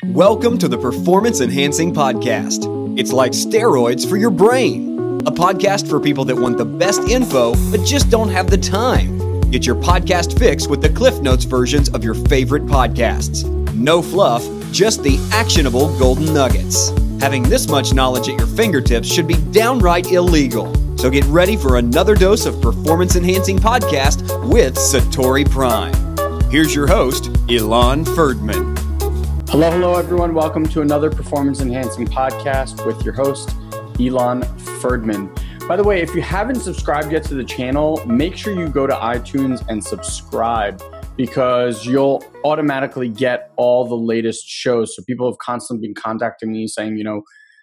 Welcome to the Performance Enhancing Podcast. It's like steroids for your brain. A podcast for people that want the best info, but just don't have the time. Get your podcast fix with the Cliff Notes versions of your favorite podcasts. No fluff, just the actionable golden nuggets. Having this much knowledge at your fingertips should be downright illegal. So get ready for another dose of Performance Enhancing Podcast with Satori Prime. Here's your host, Ilan Ferdman. Hello, everyone. Welcome to another Performance Enhancing Podcast with your host, Ilan Ferdman. By the way, if you haven't subscribed yet to the channel, make sure you go to iTunes and subscribe because you'll automatically get all the latest shows. So people have constantly been contacting me saying,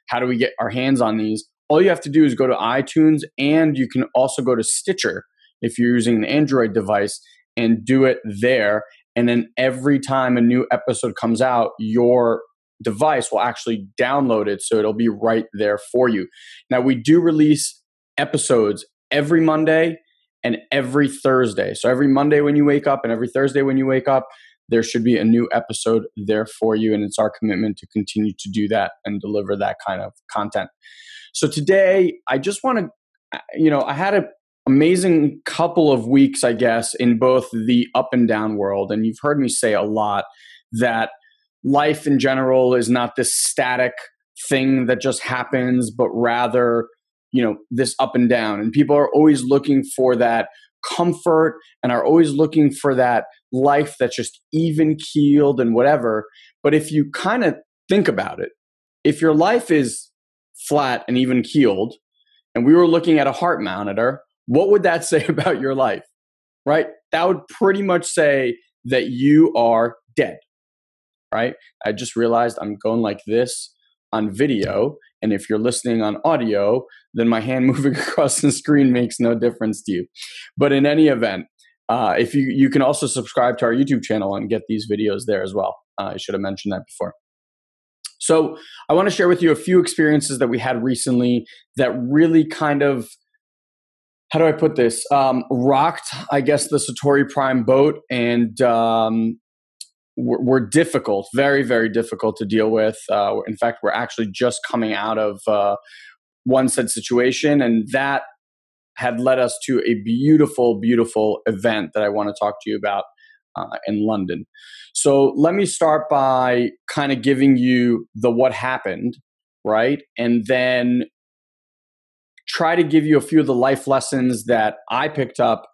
how do we get our hands on these? All you have to do is go to iTunes, and you can also go to Stitcher if you're using an Android device and do it there. And then every time a new episode comes out, your device will actually download it, so it'll be right there for you. Now, we do release episodes every Monday and every Thursday. So every Monday when you wake up and every Thursday when you wake up, there should be a new episode there for you. And it's our commitment to continue to do that and deliver that kind of content. So today, I just want to, I had an amazing couple of weeks, I guess, in both the up and down world. And you've heard me say a lot that life in general is not this static thing that just happens, but rather, this up and down. And people are always looking for that comfort and are always looking for that life that's just even keeled and whatever. But if you kind of think about it, if your life is flat and even keeled, and we were looking at a heart monitor, what would that say about your life, right? That would pretty much say that you are dead, right? I just realized I'm going like this on video. And if you're listening on audio, then my hand moving across the screen makes no difference to you. But in any event, if you can also subscribe to our YouTube channel and get these videos there as well. I should have mentioned that before. So I want to share with you a few experiences that we had recently that really kind of, how do I put this? Rocked, I guess, the Satori Prime boat, and were difficult, very, very difficult to deal with. In fact, we're actually just coming out of one said situation, and that had led us to a beautiful, beautiful event that I want to talk to you about in London. So let me start by kind of giving you the what happened, right? And then try to give you a few of the life lessons that I picked up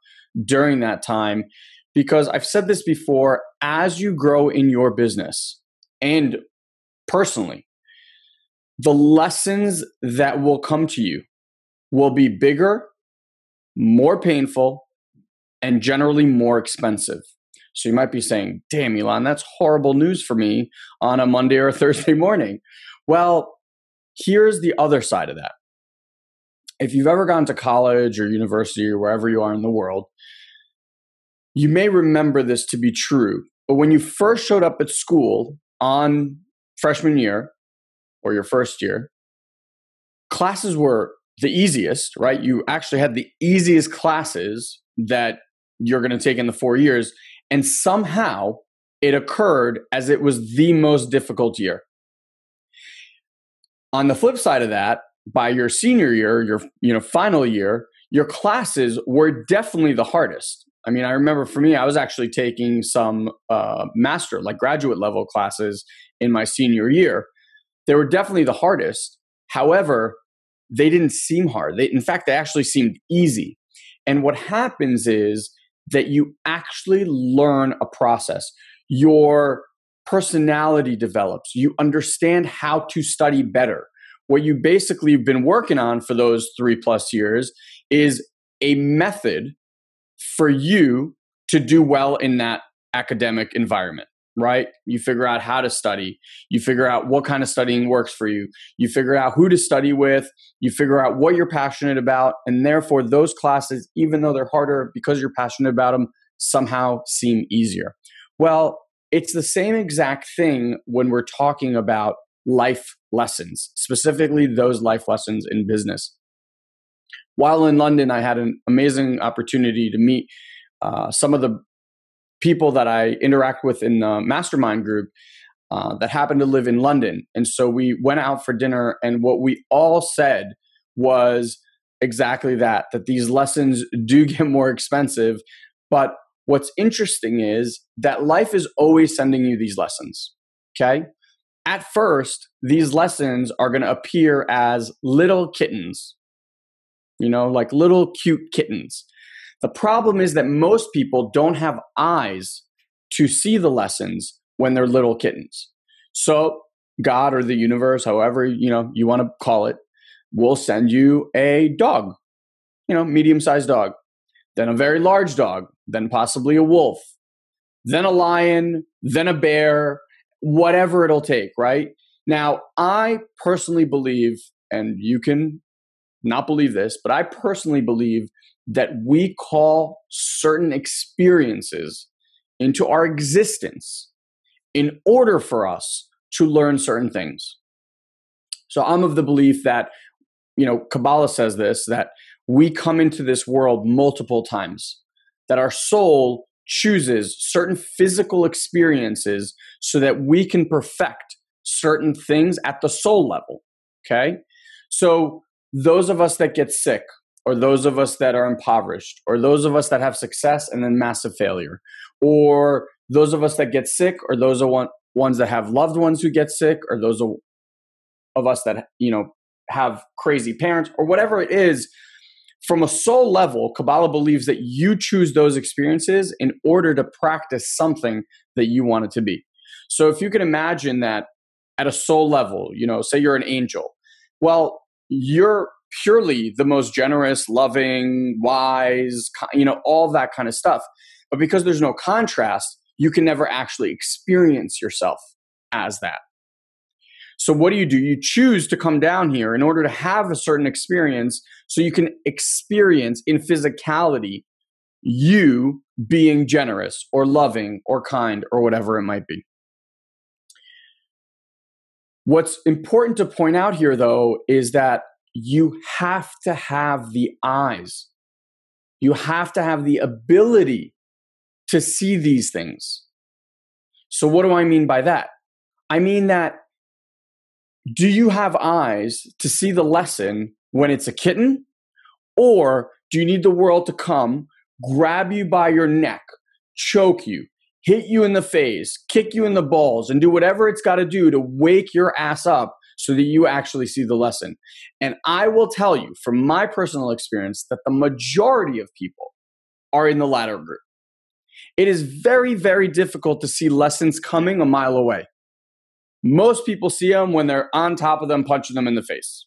during that time, because I've said this before, as you grow in your business and personally, the lessons that will come to you will be bigger, more painful, and generally more expensive. So you might be saying, damn, Ilan, that's horrible news for me on a Monday or a Thursday morning. Well, here's the other side of that. If you've ever gone to college or university or wherever you are in the world, you may remember this to be true. But when you first showed up at school on freshman year or your first year, classes were the easiest, right? You actually had the easiest classes that you're going to take in the 4 years. And somehow it occurred as it was the most difficult year. On the flip side of that, by your senior year, your final year, your classes were definitely the hardest. I mean, I remember for me, I was actually taking some master, like graduate level classes in my senior year. They were definitely the hardest. However, they didn't seem hard. In fact, they actually seemed easy. And what happens is that you actually learn a process. Your personality develops. You understand how to study better. What you basically have been working on for those 3+ years is a method for you to do well in that academic environment, right? You figure out how to study. You figure out what kind of studying works for you. You figure out who to study with. You figure out what you're passionate about. And therefore, those classes, even though they're harder because you're passionate about them, somehow seem easier. Well, it's the same exact thing when we're talking about life lessons, specifically those life lessons in business. While in London, I had an amazing opportunity to meet some of the people that I interact with in the mastermind group. that happened to live in London. And so we went out for dinner, and what we all said was exactly that these lessons do get more expensive. But what's interesting is that life is always sending you these lessons, okay? At first, these lessons are going to appear as little kittens, like little cute kittens. The problem is that most people don't have eyes to see the lessons when they're little kittens. So God or the universe, however you want to call it, will send you a dog, medium-sized dog, then a very large dog, then possibly a wolf, then a lion, then a bear, whatever it'll take, right? Now, I personally believe, and you can not believe this, but I personally believe that we call certain experiences into our existence in order for us to learn certain things. So I'm of the belief that, Kabbalah says this, that we come into this world multiple times, that our soul chooses certain physical experiences so that we can perfect certain things at the soul level, okay? So those of us that get sick, or those of us that are impoverished, or those of us that have success and then massive failure, or those of us that get sick, or those are ones that have loved ones who get sick, or those of us that, have crazy parents, or whatever it is, from a soul level, Kabbalah believes that you choose those experiences in order to practice something that you want it to be. So if you can imagine that at a soul level, say you're an angel, well, you're purely the most generous, loving, wise, all that kind of stuff. But because there's no contrast, you can never actually experience yourself as that. So what do? You choose to come down here in order to have a certain experience so you can experience in physicality you being generous or loving or kind or whatever it might be. What's important to point out here, though, is that you have to have the eyes. You have to have the ability to see these things. So what do I mean by that? I mean that, do you have eyes to see the lesson when it's a kitten? Or do you need the world to come, grab you by your neck, choke you, hit you in the face, kick you in the balls, and do whatever it's got to do to wake your ass up so that you actually see the lesson? And I will tell you from my personal experience that the majority of people are in the latter group. It is very, very difficult to see lessons coming a mile away. Most people see them when they're on top of them, punching them in the face.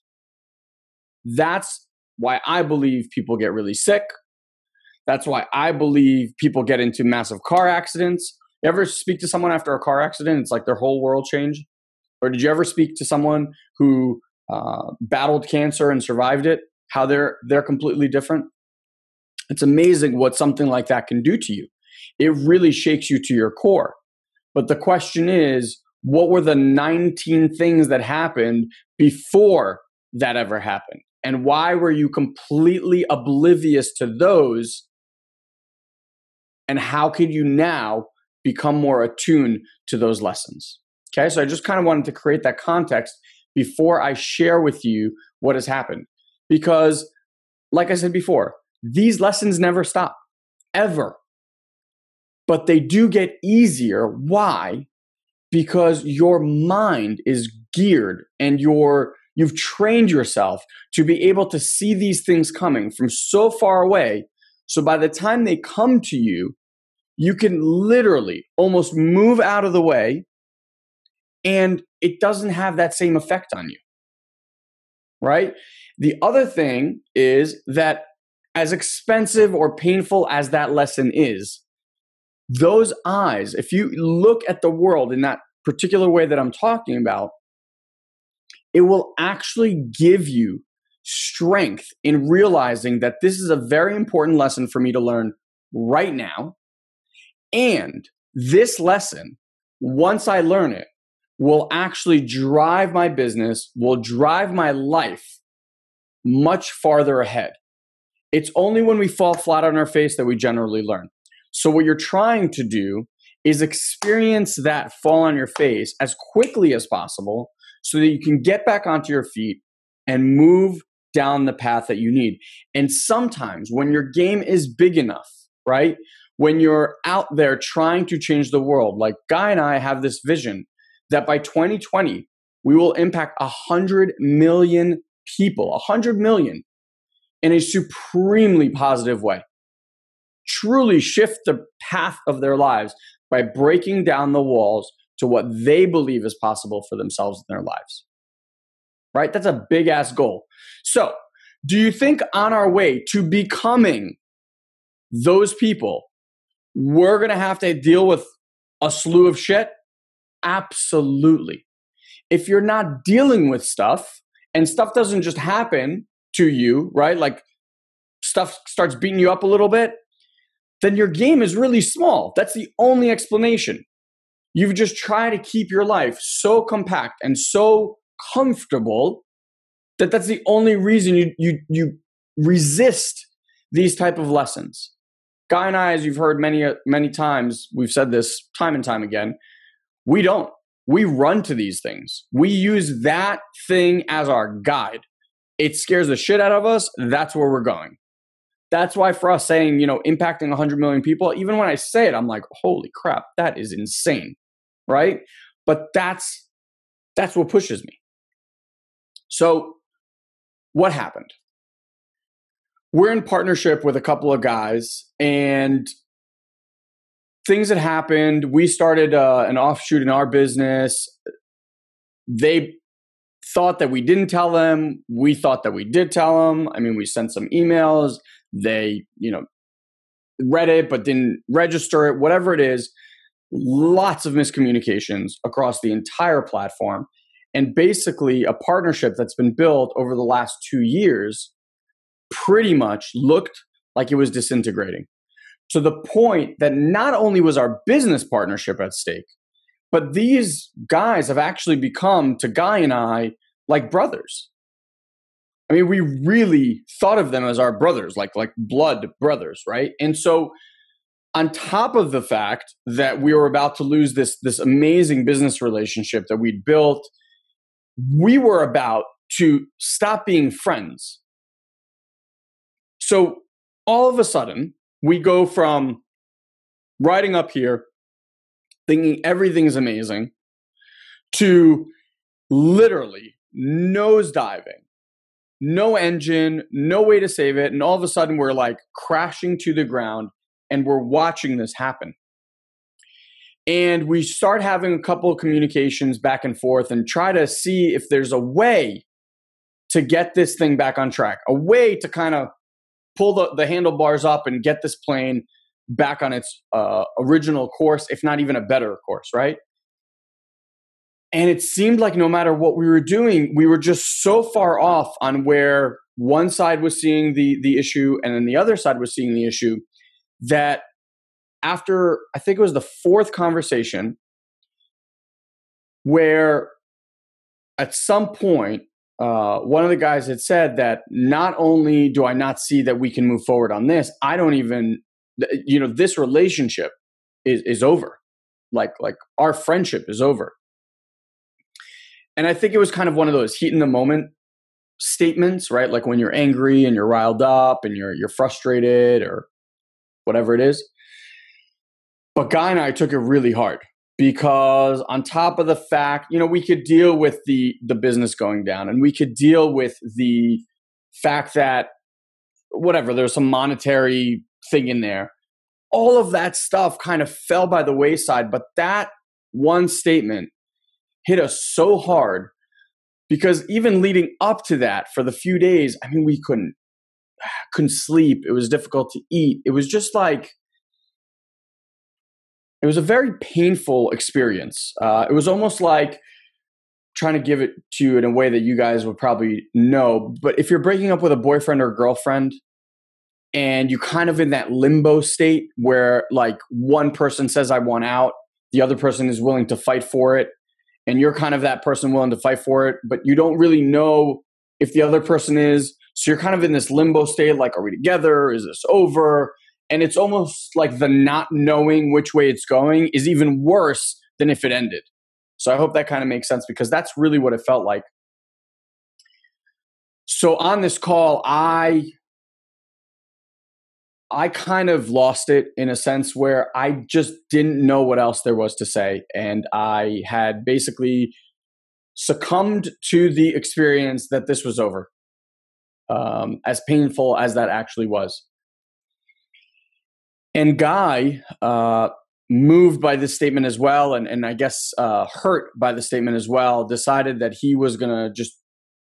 That's why I believe people get really sick. That's why I believe people get into massive car accidents. You ever speak to someone after a car accident? It's like their whole world changed. Or did you ever speak to someone who battled cancer and survived it? How they're completely different? It's amazing what something like that can do to you. It really shakes you to your core. But the question is, what were the 19 things that happened before that ever happened? And why were you completely oblivious to those? And how can you now become more attuned to those lessons? Okay, so I just kind of wanted to create that context before I share with you what has happened. Because, like I said before, these lessons never stop, ever. But they do get easier. Why? Because your mind is geared and you've trained yourself to be able to see these things coming from so far away. So by the time they come to you, you can literally almost move out of the way and it doesn't have that same effect on you, right? The other thing is that as expensive or painful as that lesson is, those eyes, if you look at the world in that particular way that I'm talking about, it will actually give you strength in realizing that this is a very important lesson for me to learn right now. And this lesson, once I learn it, will actually drive my business, will drive my life much farther ahead. It's only when we fall flat on our face that we generally learn. So what you're trying to do is experience that fall on your face as quickly as possible so that you can get back onto your feet and move down the path that you need. And sometimes when your game is big enough, right? When you're out there trying to change the world, like Guy and I have this vision that by 2020, we will impact 100 million people, 100 million in a supremely positive way. Truly shift the path of their lives by breaking down the walls to what they believe is possible for themselves in their lives. Right? That's a big ass goal. So, do you think on our way to becoming those people, we're going to have to deal with a slew of shit? Absolutely. If you're not dealing with stuff and stuff doesn't just happen to you, right? Like stuff starts beating you up a little bit, then your game is really small. That's the only explanation. You've just tried to keep your life so compact and so comfortable that that's the only reason you resist these type of lessons. Guy and I, as you've heard many times, we've said this time and time again, we don't. We run to these things. We use that thing as our guide. It scares the shit out of us. That's where we're going. That's why for us saying, impacting 100 million people, even when I say it, I'm like, holy crap, that is insane, right? But that's what pushes me. So what happened? We're in partnership with a couple of guys, and things had happened. We started an offshoot in our business. They thought that we didn't tell them. We thought that we did tell them. I mean, we sent some emails. They, read it but didn't register it, whatever it is. Lots of miscommunications across the entire platform. And basically a partnership that's been built over the last 2 years pretty much looked like it was disintegrating. To the point that not only was our business partnership at stake, but these guys have actually become, to Guy and I, like brothers. I mean, we really thought of them as our brothers, like blood brothers, right? And so on top of the fact that we were about to lose this amazing business relationship that we'd built, we were about to stop being friends. So all of a sudden, we go from riding up here, thinking everything's amazing, to literally nosediving. No engine, no way to save it. And all of a sudden we're like crashing to the ground and we're watching this happen. And we start having a couple of communications back and forth and try to see if there's a way to get this thing back on track, a way to kind of pull the handlebars up and get this plane back on its original course, if not even a better course, right? And it seemed like no matter what we were doing, we were just so far off on where one side was seeing the issue and then the other side was seeing the issue that after, I think it was the fourth conversation, where at some point, one of the guys had said that not only do I not see that we can move forward on this, I don't even, this relationship is over. Like our friendship is over. And I think it was kind of one of those heat in the moment statements, right? Like when you're angry and you're riled up and you're frustrated or whatever it is. But Guy and I took it really hard because on top of the fact, we could deal with the business going down and we could deal with the fact that whatever, there's some monetary thing in there. All of that stuff kind of fell by the wayside. But that one statement hit us so hard because even leading up to that for the few days, I mean, we couldn't sleep. It was difficult to eat. It was just like, it was a very painful experience. It was almost like trying to give it to you in a way that you guys would probably know. But if you're breaking up with a boyfriend or girlfriend and you're kind of in that limbo state where like one person says, I want out, the other person is willing to fight for it. And you're kind of that person willing to fight for it, but you don't really know if the other person is. So you're kind of in this limbo state, like, are we together? Is this over? And it's almost like the not knowing which way it's going is even worse than if it ended. So I hope that kind of makes sense, because that's really what it felt like. So on this call, I kind of lost it in a sense where I just didn't know what else there was to say. And I had basically succumbed to the experience that this was over, as painful as that actually was. And Guy, moved by this statement as well, and I guess hurt by the statement as well, decided that he was going to just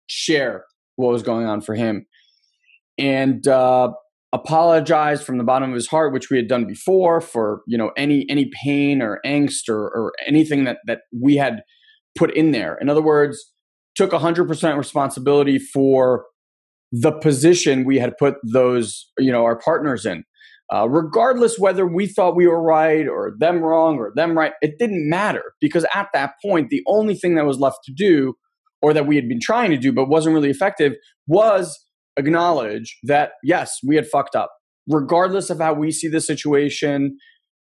share what was going on for him. And apologized from the bottom of his heart, which we had done before, for any pain or angst or anything that we had put in there. In other words, took 100% responsibility for the position we had put those, our partners in. Regardless whether we thought we were right or them wrong or them right, it didn't matter, because at that point, the only thing that was left to do, or that we had been trying to do but wasn't really effective, was acknowledge that, yes, we had fucked up. Regardless of how we see the situation,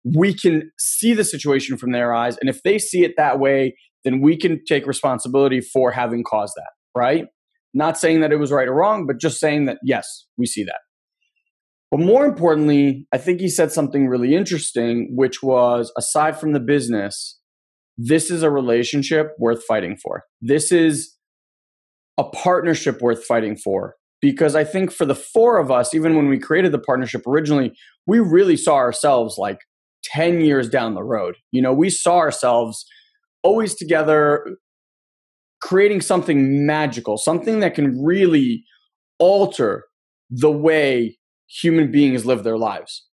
we can see the situation from their eyes. And if they see it that way, then we can take responsibility for having caused that, right? Not saying that it was right or wrong, but just saying that, yes, we see that. But more importantly, I think he said something really interesting, which was, aside from the business, this is a relationship worth fighting for. This is a partnership worth fighting for. Because I think for the four of us, even when we created the partnership originally, we really saw ourselves like 10 years down the road. We saw ourselves always together, creating something magical, something that can really alter the way human beings live their lives.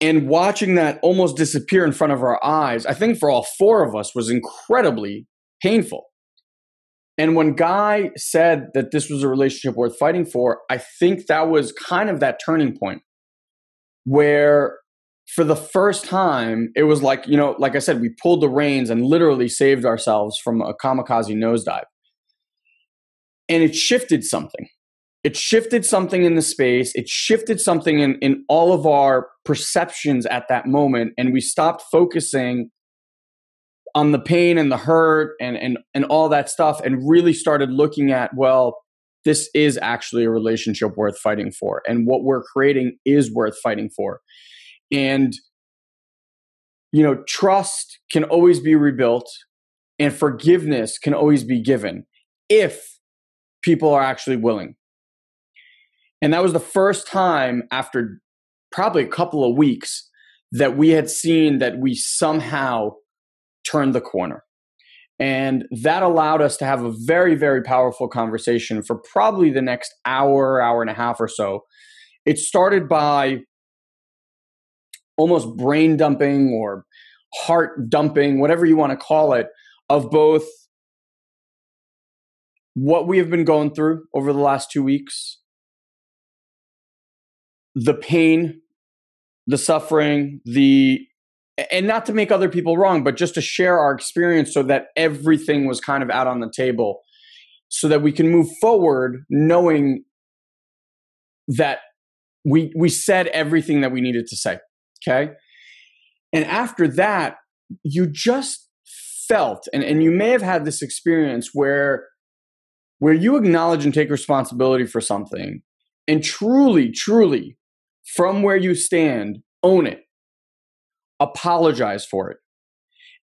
And watching that almost disappear in front of our eyes, I think for all four of us was incredibly painful. And when Guy said that this was a relationship worth fighting for, I think that was kind of that turning point where, for the first time, it was like, like I said, we pulled the reins and literally saved ourselves from a kamikaze nosedive. And it shifted something. It shifted something in the space. It shifted something in all of our perceptions at that moment. And we stopped focusing on the pain and the hurt and all that stuff, and really started looking at, well, this is actually a relationship worth fighting for. And what we're creating is worth fighting for. And, trust can always be rebuilt, and forgiveness can always be given if people are actually willing. And that was the first time, after probably a couple of weeks, that we had seen that we somehow turned the corner. And that allowed us to have a very, very powerful conversation for probably the next hour and a half or so. It started by almost brain dumping or heart dumping, whatever you want to call it, of both what we have been going through over the last 2 weeks, the pain, the suffering, and not to make other people wrong, but just to share our experience so that everything was kind of out on the table, so that we can move forward knowing that we said everything that we needed to say. Okay. And after that, you just felt, and you may have had this experience where you acknowledge and take responsibility for something, and truly, truly, from where you stand, own it. Apologize for it.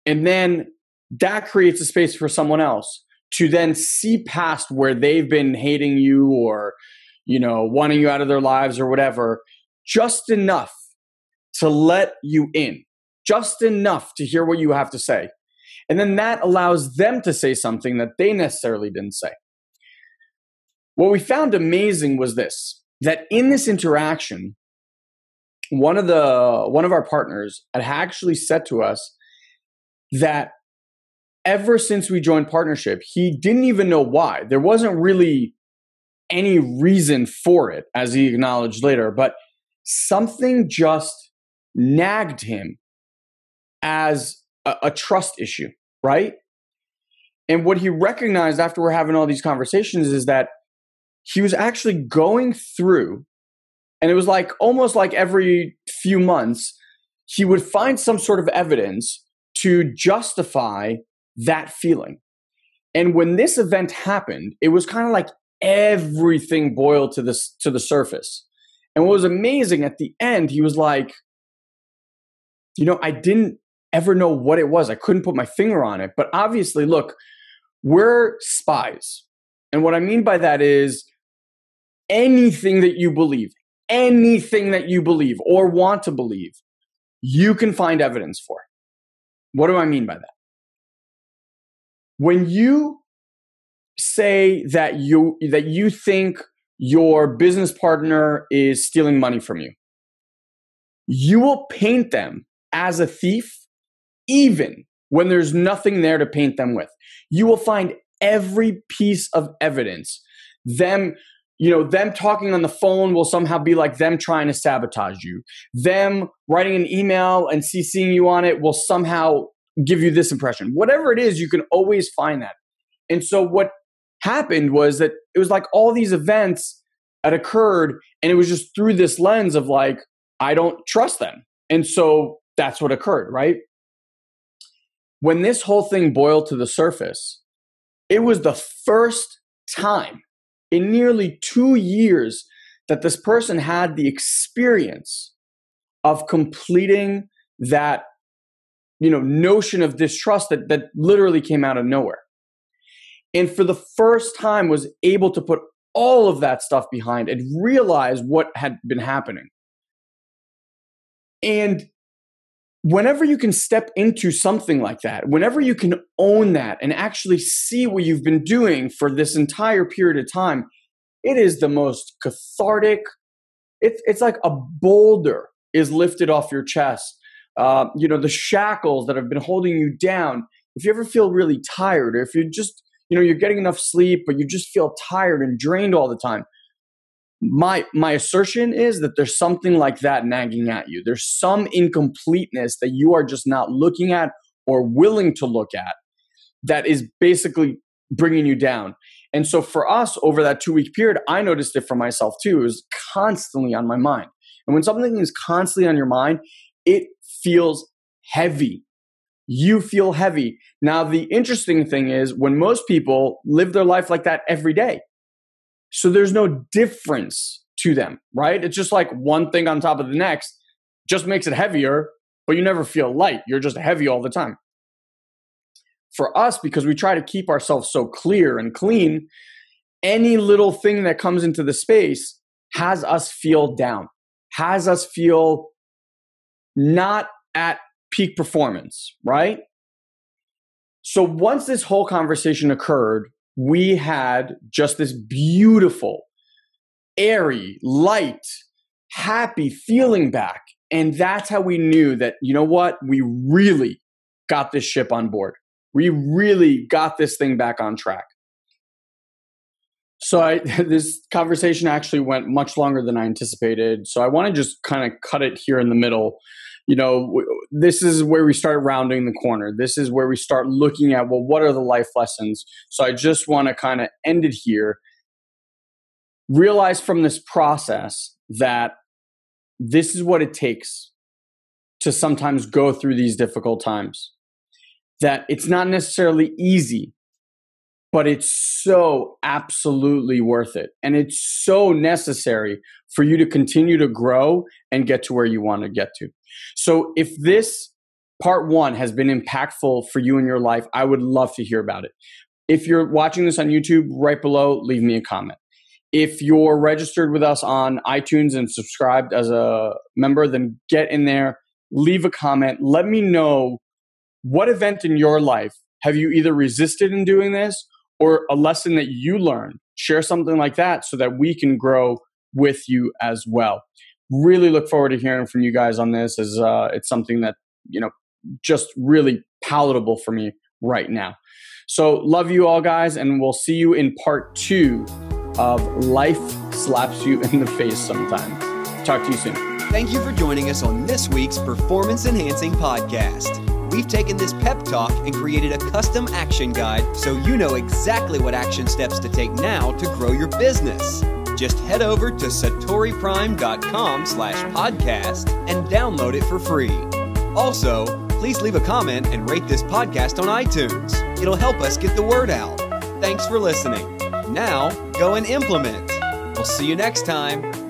And then that creates a space for someone else to then see past where they've been hating you or, wanting you out of their lives or whatever, just enough to let you in, just enough to hear what you have to say. And then that allows them to say something that they necessarily didn't say. What we found amazing was this, that in this interaction, one of our partners had actually said to us that ever since we joined partnership, he didn't even know why. There wasn't really any reason for it, as he acknowledged later, but something just nagged him as a trust issue, right? And what he recognized after we're having all these conversations is that he was actually going through And it was like almost like every few months, he would find some sort of evidence to justify that feeling. And when this event happened, it was kind of like everything boiled to the surface. And what was amazing at the end, he was like, I didn't ever know what it was. I couldn't put my finger on it. But obviously, look, we're spies. And what I mean by that is anything that you believe or want to believe, you can find evidence for. What do I mean by that? When you say that you think your business partner is stealing money from you, you will paint them as a thief even when there's nothing there to paint them with. You will find every piece of evidence. Them talking on the phone will somehow be like them trying to sabotage you. Them writing an email and CCing you on it will somehow give you this impression. Whatever it is, you can always find that. And so what happened was that it was like all these events that occurred, and it was just through this lens of like, I don't trust them. And so that's what occurred, right? When this whole thing boiled to the surface, it was the first time in nearly 2 years that this person had the experience of completing that, notion of distrust that literally came out of nowhere. And for the first time was able to put all of that stuff behind and realize what had been happening. And whenever you can step into something like that, whenever you can own that and actually see what you've been doing for this entire period of time, it is the most cathartic. It's like a boulder is lifted off your chest. The shackles that have been holding you down. If you ever feel really tired, or if you just, you're getting enough sleep, but you just feel tired and drained all the time, my assertion is that there's something like that nagging at you. There's some incompleteness that you are just not looking at or willing to look at that is basically bringing you down. And so for us, over that 2-week period, I noticed it for myself too. It was constantly on my mind. And when something is constantly on your mind, it feels heavy. You feel heavy. Now, the interesting thing is when most people live their life like that every day. So there's no difference to them, right? It's just like one thing on top of the next just makes it heavier, but you never feel light. You're just heavy all the time. For us, because we try to keep ourselves so clear and clean, any little thing that comes into the space has us feel down, has us feel not at peak performance, right? So once this whole conversation occurred, we had just this beautiful, airy, light, happy feeling back. And that's how we knew that, you know what? We really got this ship on board. We really got this thing back on track. So this conversation actually went much longer than I anticipated. So I want to just kind of cut it here in the middle. This is where we start rounding the corner. This is where we start looking at, well, what are the life lessons? So I just want to kind of end it here. Realize from this process that this is what it takes to sometimes go through these difficult times. That it's not necessarily easy, but it's so absolutely worth it. And it's so necessary for you to continue to grow and get to where you want to get to. So if this part 1 has been impactful for you in your life, I would love to hear about it. If you're watching this on YouTube, right below, leave me a comment. If you're registered with us on iTunes and subscribed as a member, then get in there, leave a comment. Let me know what event in your life have you either resisted in doing this or a lesson that you learned. Share something like that so that we can grow with you as well. Really look forward to hearing from you guys on this, as it's something that, just really palatable for me right now. So love you all, guys, and we'll see you in part 2 of Life Slaps You in the Face Sometimes. Talk to you soon. Thank you for joining us on this week's Performance Enhancing Podcast. We've taken this pep talk and created a custom action guide so you know exactly what action steps to take now to grow your business. Just head over to satoriprime.com/podcast and download it for free. Also, please leave a comment and rate this podcast on iTunes. It'll help us get the word out. Thanks for listening. Now, go and implement. We'll see you next time.